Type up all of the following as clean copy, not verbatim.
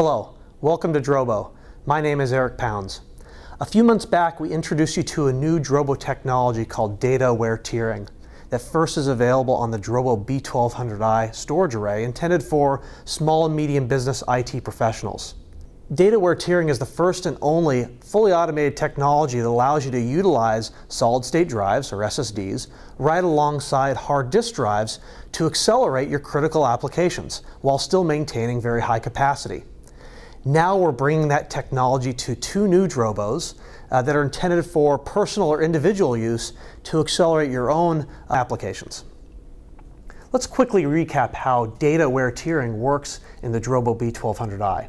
Hello, welcome to Drobo. My name is Eric Pounds. A few months back, we introduced you to a new Drobo technology called data-aware tiering that first is available on the Drobo B1200i storage array intended for small and medium business IT professionals. Data-aware tiering is the first and only fully automated technology that allows you to utilize solid-state drives, or SSDs, right alongside hard disk drives to accelerate your critical applications while still maintaining very high capacity. Now we're bringing that technology to two new Drobos that are intended for personal or individual use to accelerate your own applications. Let's quickly recap how data-aware tiering works in the Drobo B1200i.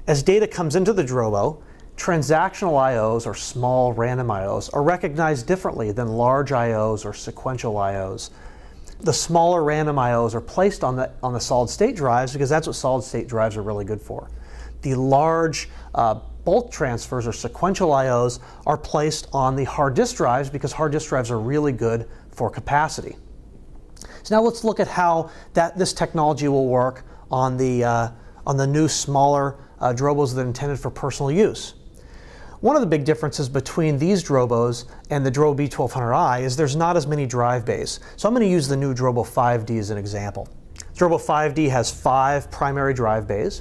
As data comes into the Drobo, transactional I/Os, or small random I/Os, are recognized differently than large I/Os or sequential I/Os. The smaller random I/Os are placed on the solid-state drives because that's what solid-state drives are really good for. The large bulk transfers, or sequential I/Os, are placed on the hard disk drives because hard disk drives are really good for capacity. So now let's look at how this technology will work on the new smaller Drobos that are intended for personal use. One of the big differences between these Drobos and the Drobo B1200i is there's not as many drive bays. So I'm going to use the new Drobo 5D as an example. Drobo 5D has 5 primary drive bays.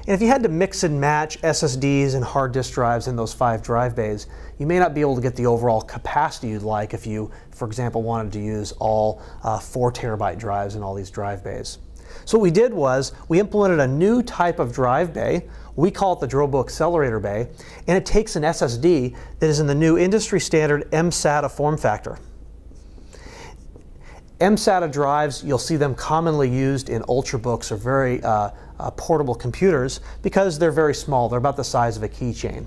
And if you had to mix and match SSDs and hard disk drives in those 5 drive bays, you may not be able to get the overall capacity you'd like if you, for example, wanted to use all 4 terabyte drives in all these drive bays. So what we did was we implemented a new type of drive bay. We call it the Drobo Accelerator Bay, and it takes an SSD that is in the new industry standard mSATA form factor. mSATA drives, you'll see them commonly used in Ultrabooks or very portable computers because they're very small. They're about the size of a keychain.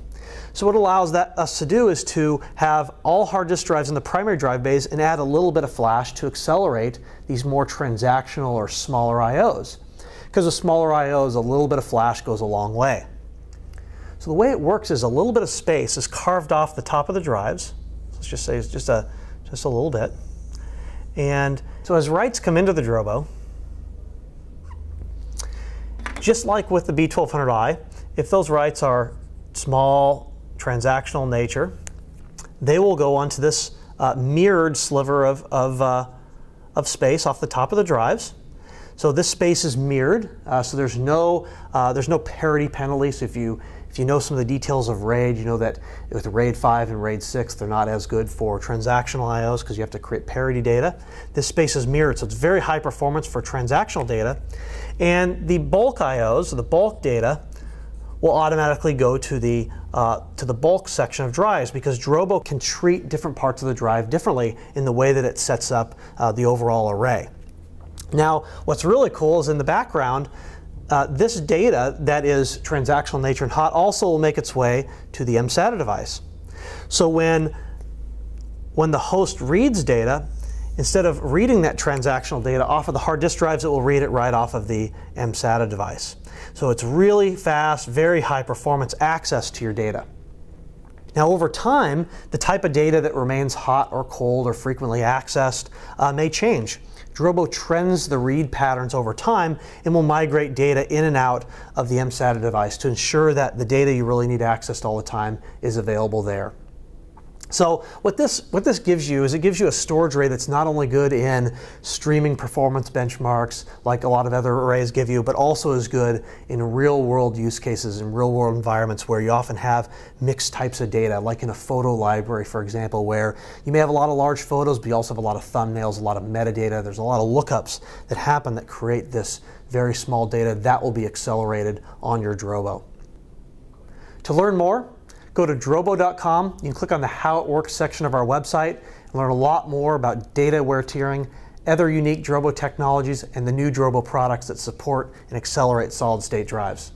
So what allows us to do is to have all hard disk drives in the primary drive bays and add a little bit of flash to accelerate these more transactional or smaller I/Os. Because with smaller I/Os, a little bit of flash goes a long way. So the way it works is a little bit of space is carved off the top of the drives. Let's just say it's just a little bit. And so as writes come into the Drobo, just like with the B1200i, if those writes are small, transactional nature, they will go onto this mirrored sliver of space off the top of the drives. So this space is mirrored, so there's no parity penalty. So if you know some of the details of RAID, you know that with RAID 5 and RAID 6, they're not as good for transactional I/Os because you have to create parity data. This space is mirrored, so it's very high performance for transactional data. And the bulk I/Os, or the bulk data, will automatically go to the bulk section of drives because Drobo can treat different parts of the drive differently in the way that it sets up the overall array. Now, what's really cool is in the background, this data that is transactional nature and hot also will make its way to the mSATA device. So when the host reads data, instead of reading that transactional data off of the hard disk drives, it will read it right off of the mSATA device. So it's really fast, very high performance access to your data. Now over time, the type of data that remains hot or cold or frequently accessed may change. Drobo trends the read patterns over time and will migrate data in and out of the mSATA device to ensure that the data you really need accessed all the time is available there. So what this gives you is it gives you a storage array that's not only good in streaming performance benchmarks like a lot of other arrays give you, but also is good in real-world use cases, in real-world environments where you often have mixed types of data, like in a photo library, for example, where you may have a lot of large photos, but you also have a lot of thumbnails, a lot of metadata. There's a lot of lookups that happen that create this very small data that will be accelerated on your Drobo. To learn more, go to drobo.com. You can click on the How It Works section of our website and learn a lot more about data-aware tiering, other unique Drobo technologies, and the new Drobo products that support and accelerate solid-state drives.